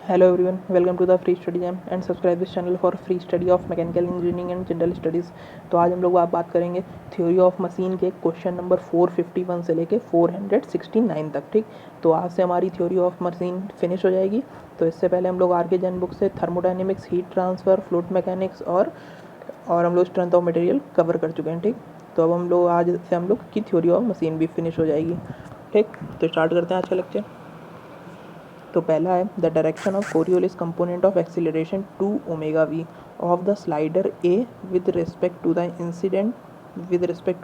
Hello everyone, welcome to the free study jam and subscribe this channel for free study of mechanical engineering and general studies। तो आज हम लोग बात करेंगे theory of machine के question number 451 से लेके 469 तक। ठीक, तो आज से हमारी थ्योरी ऑफ मशीन फिनिश हो जाएगी। तो इससे पहले हम लोग आर के जैन बुक से thermodynamics, heat transfer, fluid mechanics और हम लोग स्ट्रेंथ ऑफ मटेरियल कवर कर चुके हैं। ठीक, तो अब हम लोग आज से हम लोग की थ्योरी ऑफ मशीन भी फिनिश हो जाएगी। ठीक, तो स्टार्ट करते हैं आज का लेक्चर। तो पहला है the direction of Coriolis component of acceleration 2 omega V of the slider A with respect to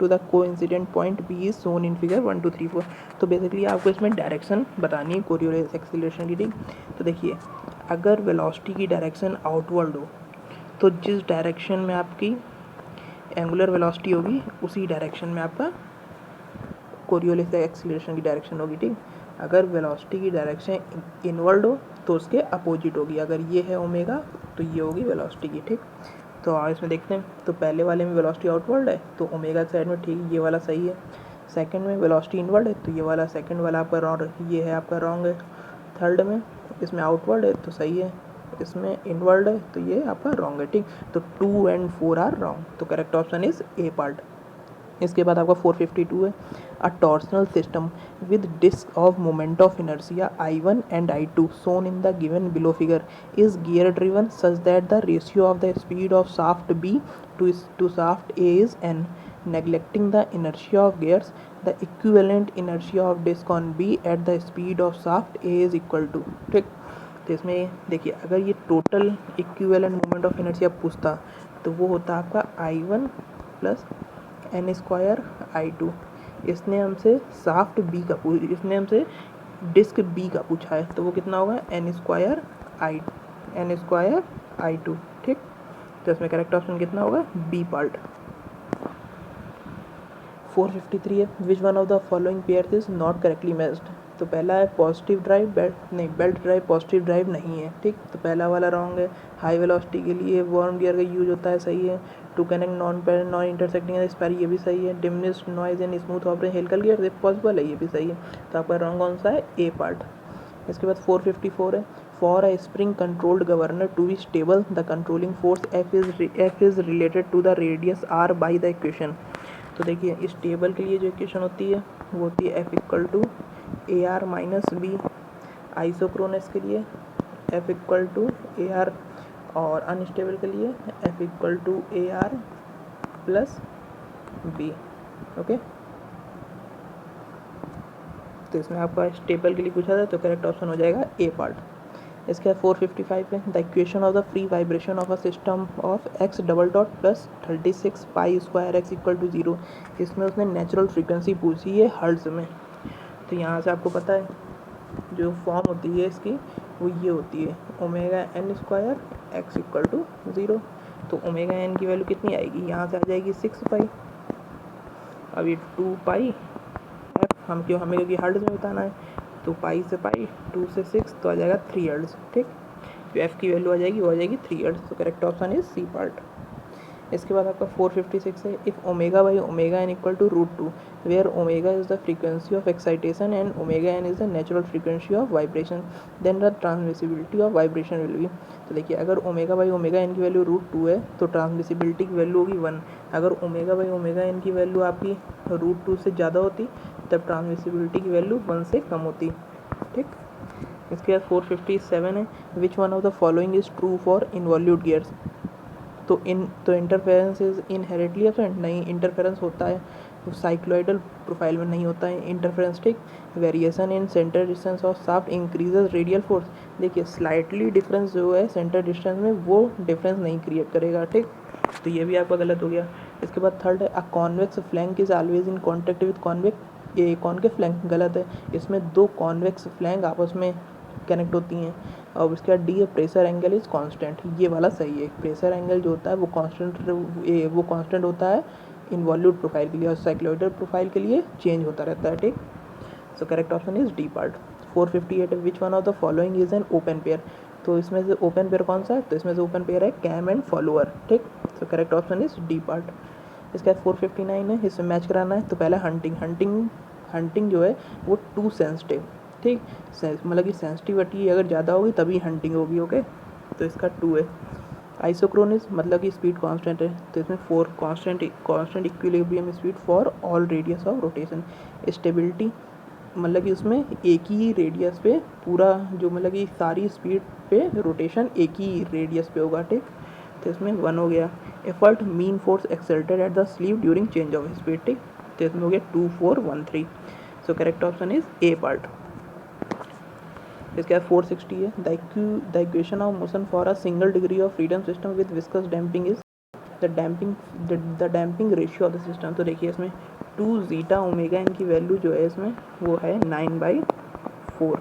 the coincident point B is shown in figure 1 2 3 4। तो बेसिकली आपको इसमें डायरेक्शन बतानी है कोरियोलिस एक्सीलरेशन की। ठीक, तो देखिए अगर वेलोसिटी की डायरेक्शन आउटवर्ड हो तो जिस डायरेक्शन में आपकी एंगुलर वेलोसिटी होगी उसी डायरेक्शन में आपका कोरियोलिस एक्सीलरेशन की डायरेक्शन होगी। ठीक, अगर वेलोसिटी की डायरेक्शन इनवर्ड हो तो उसके अपोजिट होगी। अगर ये है ओमेगा तो ये होगी वेलोसिटी की। ठीक, तो आज इसमें देखते हैं। तो पहले वाले में वेलोसिटी आउटवर्ड है तो ओमेगा साइड में ठीक ये वाला सही है। सेकंड में वेलोसिटी इनवर्ड है तो ये वाला सेकंड वाला आपका रॉन्ग, ये है आपका रॉन्ग है। थर्ड में इसमें आउटवर्ड है तो सही है, इसमें इनवर्ड है तो ये आपका रॉन्ग है। ठीक, तो 2 and 4 आर रॉन्ग, तो correct option is A part. इसके बाद आपका 452 है a torsional system with disc of moment of inertia I1 and I2 shown in the given below figure is gear driven such that the ratio of the speed of shaft B to shaft A is n. Neglecting the inertia of gears, the equivalent inertia of disc on B at the speed of shaft A is equal to। ठीक, तो इसमें देखिए अगर ये total equivalent moment of inertia पूछता तो वो होता आपका I1 plus N square I2। इसने हमसे साफ्ट बी का इसने हमसे डिस्क बी का पूछा है तो वो कितना होगा एन स्क्वायर I2। ठीक, तो इसमें करेक्ट ऑप्शन कितना होगा बी पार्ट। 453 है which one of the following pairs is not correctly matched. तो पहला है positive drive belt drive positive drive नहीं है। ठीक, तो पहला वाला रॉन्ग है। हाई वेलोसिटी के लिए वार्म गियर का यूज होता है, सही है। To connect non intersecting expiry, ये भी सही है। Diminished noise and smooth operation helical gear if possible है, ये भी सही है। तो आपका रॉन्ग कौन सा है ए पार्ट। इसके बाद 454 है for a spring controlled governor to be stable the controlling force F is related to the radius R by the equation. तो देखिए इस टेबल के लिए जो इक्वेशन होती है वो होती है F equal to A R minus B. Isochronous के लिए F equal to A R और अनस्टेबल के लिए F equal to A R plus B. Okay, तो इसमें आपका स्टेबल के लिए पूछा था तो करेक्ट ऑप्शन हो जाएगा ए पार्ट। इसके बाद 455 है the equation of the free vibration of a system of X double dot plus 36 pi square X equal to 0। इसमें उसने नेचुरल फ्रीक्वेंसी पूछी है हर्ट्ज में। तो यहाँ से आपको पता है जो फॉर्म होती है इसकी वो ये होती है omega N square X equal to 0। तो ओमेगा एन की वैल्यू कितनी आएगी, यहाँ से आ जाएगी 6 पाई। अब ये 2 पाई एफ हमें क्योंकि हर्ट्ज में बताना है तो पाई से पाई 2 से 6 तो आ जाएगा 3 हर्ट्ज। ठीक, जो एफ की वैल्यू आ जाएगी वो आ जाएगी 3 हर्ट्ज। तो correct option is C part. इसके बाद आपका 456 है if omega by omega N equal to √2 where omega is the frequency of excitation and omega N is the natural frequency of vibration then the transmissibility of vibration will be. तो देखिए अगर omega by omega N की value √2 है तो transmissibility की value होगी 1। अगर omega by omega N की वैल्यू आपकी √2 से ज़्यादा होती तब ट्रांसमिसिबिलिटी की वैल्यू 1 से कम होती। ठीक, इसके बाद 457 है which one of the following is true for involute gears. तो इंटरफेरेंस इज इनहेरेंटली एब्सेंट, नहीं इंटरफेरेंस होता है तो साइक्लोइडल प्रोफाइल में नहीं होता है इंटरफेरेंस। ठीक, variation in centre distance of shaft increases radial force. देखिए स्लाइटली डिफरेंस जो है सेंटर डिस्टेंस में वो डिफरेंस नहीं क्रिएट करेगा। ठीक, तो ये भी आपका गलत हो गया। इसके बाद थर्ड है a convex flank is always in contact with concave flank, गलत है। इसमें दो कॉन्वेक्स फ्लैंक आपस में कनेक्ट होती हैं। और उसके बाद डी है प्रेशर एंगल इज कांस्टेंट, ये वाला सही है। प्रेशर एंगल जो होता है वो कांस्टेंट होता है इनवॉल्यूट प्रोफाइल के लिए और साइक्लोइडल प्रोफाइल के लिए चेंज होता रहता है। ठीक, so correct option is D part. 458 which one of the following is an open pair. तो इसमें से ओपन पेयर कौन सा है, तो इसमें से ओपन पेयर है कैम एंड फॉलोअर। ठीक, so correct option is D part. इसके बाद 459 है, इसमें मैच कराना है। तो पहला हंटिंग जो है वो टू सेंसिटिव ठीक। मतलब कि सेंसिटिविटी अगर ज़्यादा होगी तभी हंटिंग होगी, ओके। तो इसका 2 है। आइसोक्रोनिस मतलब कि स्पीड कांस्टेंट है, तो इसमें 4 constant equilibrium speed for all radius of rotation. Stability मतलब कि उसमें एक ही रेडियस पे पूरा जो मतलब कि सारी स्पीड पे रोटेशन एक ही रेडियस पे होगा, ठीक। तो इसमें 1 हो गया। Effort mean force exalted at the sleeve during change of speed, ठीक। तो इसमें हो गया 2 4 1 3। सो correct option is A part. इसके बाद 460 है। The equation of motion for a single degree of freedom system with viscous damping is the damping ratio of the system. तो देखिए इसमें 2 जीटा ओमेगा इनकी वैल्यू जो है इसमें वो है 9/4।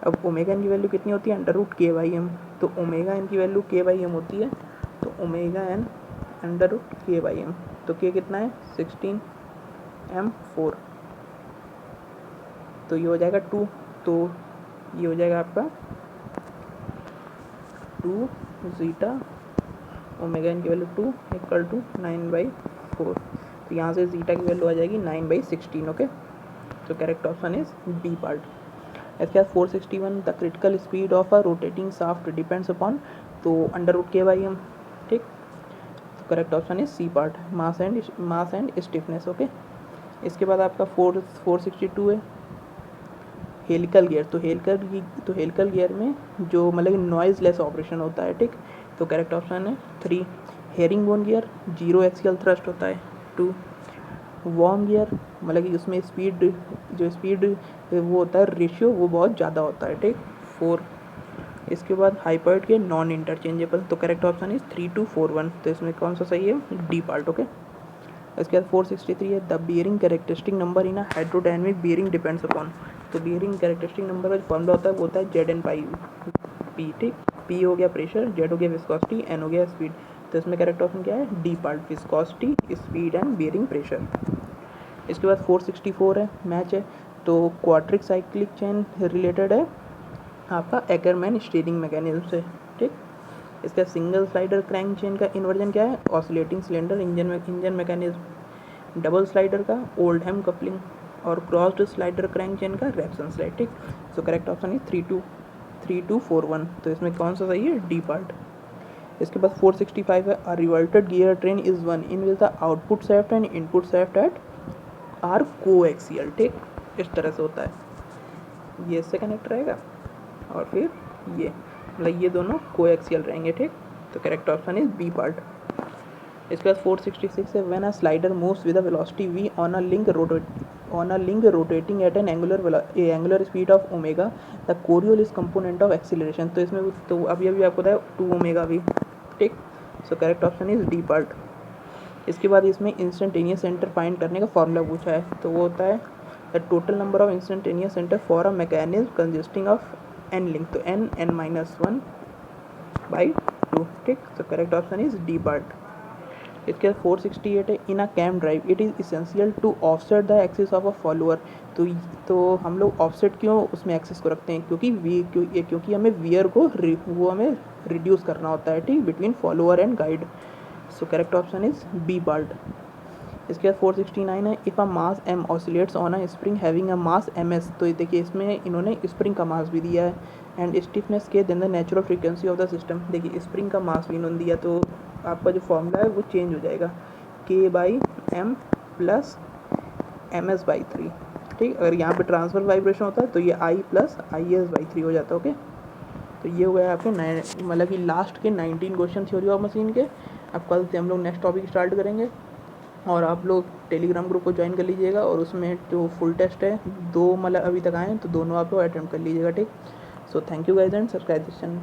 अब ओमेगा इनकी वैल्यू कितनी होती है, √k/m। तो ओमेगा इनकी वैल्यू k/m होती है, तो ओमेगा एन √k/m। तो k कितना है 16m4। तो ये हो जाएगा 2, तो ये हो जाएगा आपका 2 जीटा ओमेगा इनकी वैल्यू 2 = 9/4। तो यहाँ से जीटा की वैल्यू आ जाएगी 9/16, ओके। तो correct option is B part. इसके बाद 461 the critical speed of a rotating shaft depends upon, तो √k/m, ठीक। तो correct option is C part, mass and stiffness, okay. इसके बाद आपका 462 है हेलिकल गियर। तो हेलिकल गियर में जो मतलब नॉइज लेस ऑपरेशन होता है, ठीक। तो करेक्ट ऑप्शन है 3। Herring bone gear 0 axial thrust होता है, 2। वॉर्म गियर मतलब कि उसमें स्पीड वो होता है रेशियो वो बहुत ज़्यादा होता है, ठीक, 4। इसके बाद हाइपर्ड के नॉन इंटरचेंजेबल। तो करेक्ट ऑप्शन इज 3 2 4 1। तो इसमें कौन सा सही है, डी पार्ट, ओके। इसके बाद 463 है the bearing characteristic number in a hydrodynamic bearing depends upon. तो बियरिंग कैरेक्टरिस्टिक नंबर का जो फॉर्मूला होता है वो होता है ZN/P, ठीक। P हो गया प्रेशर, Z हो गया विस्कोसिटी, N हो गया स्पीड। तो इसमें करेक्ट ऑप्शन क्या है, D part, viscosity, speed and bearing pressure. इसके बाद 464 है मैच है। तो क्वाड्रिक साइक्लिक चेन रिलेटेड है आपका एकरमैन स्टीयरिंग मैकेनिज्म से, ठीक। इसका सिंगल स्लाइडर क्रैंक चेन का इन्वर्जन क्या है, oscillating cylinder engine mechanism. Double slider का ओल्डहैम कपलिंग और क्रॉस्ड स्लाइडर क्रैंक चेन का रेक्सन स्लाइड, ठीक। सो करेक्ट ऑप्शन है 3 2 4 1। तो इसमें कौन सा सही है, डी पार्ट। इसके बाद 465 है a reverted gear train is one in which the output shaft and input shaft at are coaxial, ठीक। इस तरह से होता है, ये इससे कनेक्ट रहेगा और फिर ये मतलब ये दोनों कोएक्सियल रहेंगे, ठीक। तो correct option is B part. इसके बाद 466 है when a slider moves with a velocity v on a link rotating at an angular speed of omega the Coriolis component of acceleration. तो इसमें तो अभी आपको बताया 2 ओमेगा v, ठीक। So correct option is D part. इसके बाद इसमें इंस्टेंटेनियस सेंटर फाइंड करने का फॉर्मूला पूछा है, तो वो होता है the total number of instantaneous centre for a mechanism consisting of n link, तो n(n-1/2), ठीक। So correct option is D part. इसके बाद 468 है in a cam drive it is essential to offset the axis of a follower. तो हम लोग offset क्यों उसमें एक्सिस को रखते हैं, क्योंकि हमें वियर को वो हमें रिड्यूस करना होता है, ठीक, between follower and guide. So correct option is B part. इसके बाद 469 है if a mass m oscillates on a spring having a mass ms। तो ये देखिए इसमें इन्होंने स्प्रिंग का मास भी दिया है and stiffness K then the natural frequency of the system. देखिए स्प्रिंग का मास भी इन्होंने दिया, तो आपका जो फॉर्मूला है वो चेंज हो जाएगा, k/m + ms/3, ठीक। अगर यहाँ पे ट्रांसफर वाइब्रेशन होता है तो ये I + IS/3 हो जाता है, ओके। तो ये हो गया आपके मतलब कि लास्ट के 19 क्वेश्चन थ्योरी ऑफ मशीन के। अब कल से हम लोग नेक्स्ट टॉपिक स्टार्ट करेंगे और आप लोग टेलीग्राम ग्रुप को ज्वाइन कर लीजिएगा और उसमें जो फुल टेस्ट है 2 मतलब अभी तक आए हैं तो दोनों आप लोग अटेम्प्ट कर लीजिएगा, ठीक। So thank you guys and subscribe this channel.